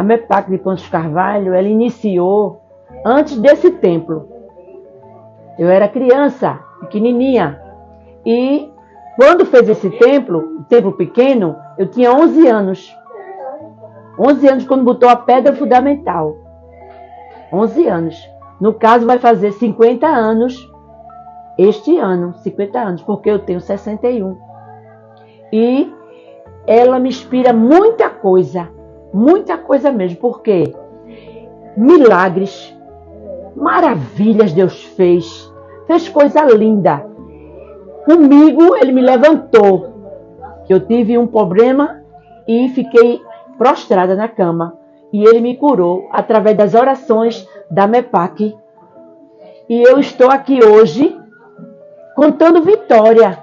A MEPAC de Pontos Carvalho, ela iniciou antes desse templo. Eu era criança, pequenininha. E quando fez esse templo, o templo pequeno, eu tinha 11 anos. 11 anos quando botou a pedra fundamental. 11 anos. No caso, vai fazer 50 anos este ano. 50 anos, porque eu tenho 61. E ela me inspira muita coisa mesmo, porque milagres, maravilhas Deus fez coisa linda. Comigo ele me levantou, que eu tive um problema e fiquei prostrada na cama, e ele me curou através das orações da MEPAC, e eu estou aqui hoje contando vitória.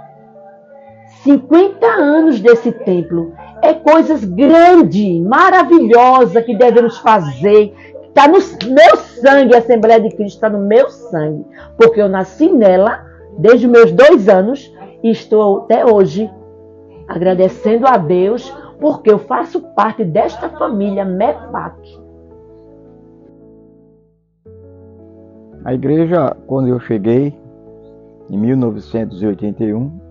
50 anos desse templo. É coisas grandes, maravilhosas que devemos fazer. Está no meu sangue, a Assembleia de Cristo está no meu sangue. Porque eu nasci nela desde os meus 2 anos e estou até hoje agradecendo a Deus porque eu faço parte desta família MEPAC. A igreja, quando eu cheguei, em 1981,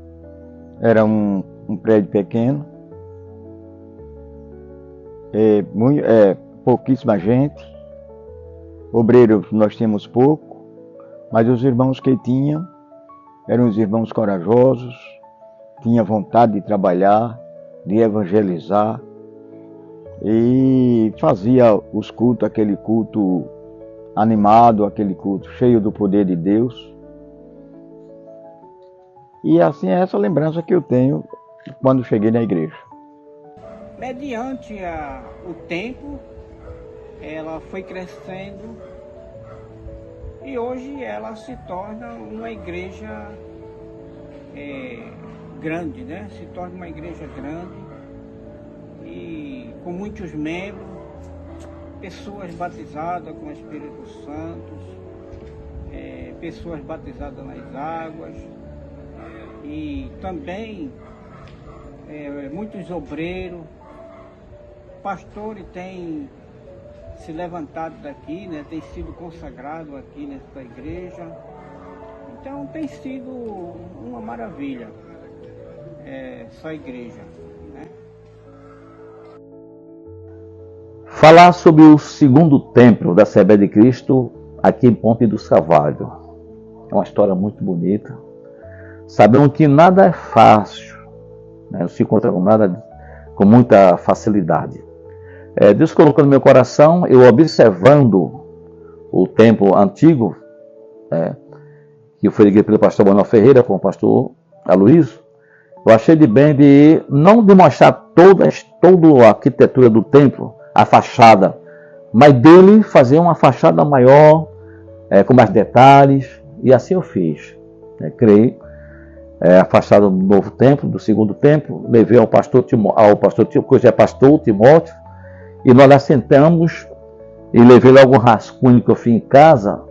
era um prédio pequeno, pouquíssima gente, obreiros nós tínhamos pouco, mas os irmãos que tinham eram os irmãos corajosos, tinham vontade de trabalhar, de evangelizar, e fazia os cultos, aquele culto animado, aquele culto cheio do poder de Deus. E assim é essa lembrança que eu tenho quando cheguei na igreja. Mediante o tempo, ela foi crescendo e hoje ela se torna uma igreja grande, né? Se torna uma igreja grande e com muitos membros, pessoas batizadas com o Espírito Santo, pessoas batizadas nas águas. E também muitos obreiros, pastores têm se levantado daqui, né, têm sido consagrados aqui nesta igreja. Então tem sido uma maravilha essa igreja, né? Falar sobre o segundo templo da Assembleia de Cristo aqui em Ponte dos Carvalho. É uma história muito bonita. Sabemos que nada é fácil, né? Não se encontra com nada com muita facilidade. Deus colocou no meu coração, eu observando o templo antigo, que foi erguido pelo pastor Manuel Ferreira com o pastor Aloysio, eu achei de bem de não demonstrar toda a arquitetura do templo, a fachada, mas dele fazer uma fachada maior, com mais detalhes, e assim eu fiz. Criei a fachada do novo templo, do segundo templo, levei ao pastor Timóteo, que hoje é pastor Timóteo, e nós assentamos e levei logo um rascunho que eu fiz em casa,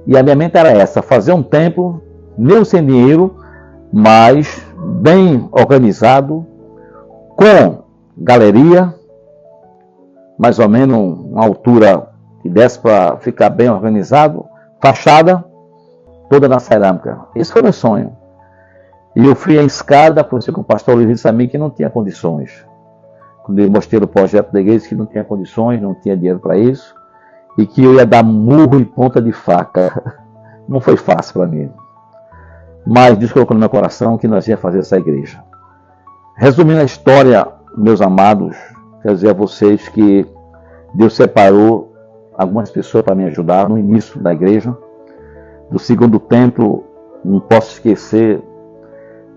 e a minha mente era essa, fazer um templo, mesmo sem dinheiro, mas bem organizado, com galeria, mais ou menos uma altura que desse para ficar bem organizado, fachada toda na cerâmica. Esse foi o meu sonho. E eu fui à escada, conversei com o pastor Luiz também, que não tinha condições. Quando eu mostrei o projeto da igreja, que não tinha condições, não tinha dinheiro para isso, e que eu ia dar murro em ponta de faca. Não foi fácil para mim. Mas Deus colocou no meu coração que nós ia fazer essa igreja. Resumindo a história, meus amados, quero dizer a vocês que Deus separou algumas pessoas para me ajudar no início da igreja. Do segundo templo, não posso esquecer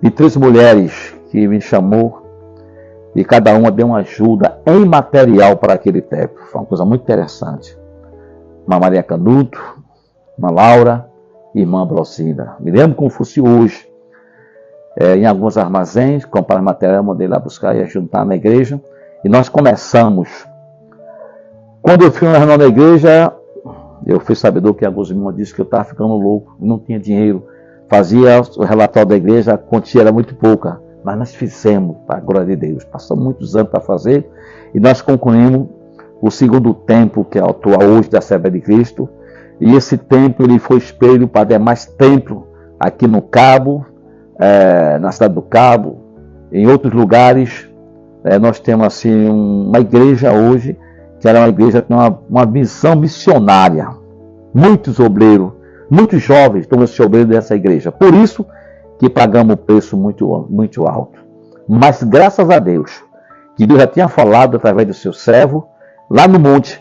de 3 mulheres que me chamou e cada uma deu uma ajuda em material para aquele templo. Foi uma coisa muito interessante. Uma Maria Canuto, uma Laura e irmã Brocida. Me lembro como fosse hoje. Em alguns armazéns, comprar material, mandei lá buscar e juntar na igreja. E nós começamos. Quando eu fui na reunião da igreja, eu fui sabedor que alguns irmãos disseram que eu estava ficando louco, não tinha dinheiro. Fazia o relatório da igreja, a quantia era muito pouca, mas nós fizemos, para a glória de Deus. Passamos muitos anos para fazer e nós concluímos o segundo templo que é atual hoje da Assembleia de Cristo. E esse templo ele foi espelho para demais templos aqui no Cabo, na cidade do Cabo, em outros lugares. Nós temos assim uma igreja hoje que era uma igreja que tem uma visão missionária. Muitos obreiros, muitos jovens estão se obreiros dessa igreja. Por isso que pagamos um preço muito alto. Mas graças a Deus, que Deus já tinha falado através do seu servo, lá no monte,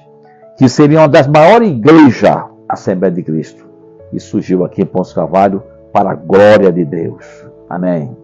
que seria uma das maiores igrejas, a Assembleia de Cristo. E surgiu aqui em Pontos Carvalho para a glória de Deus. Amém.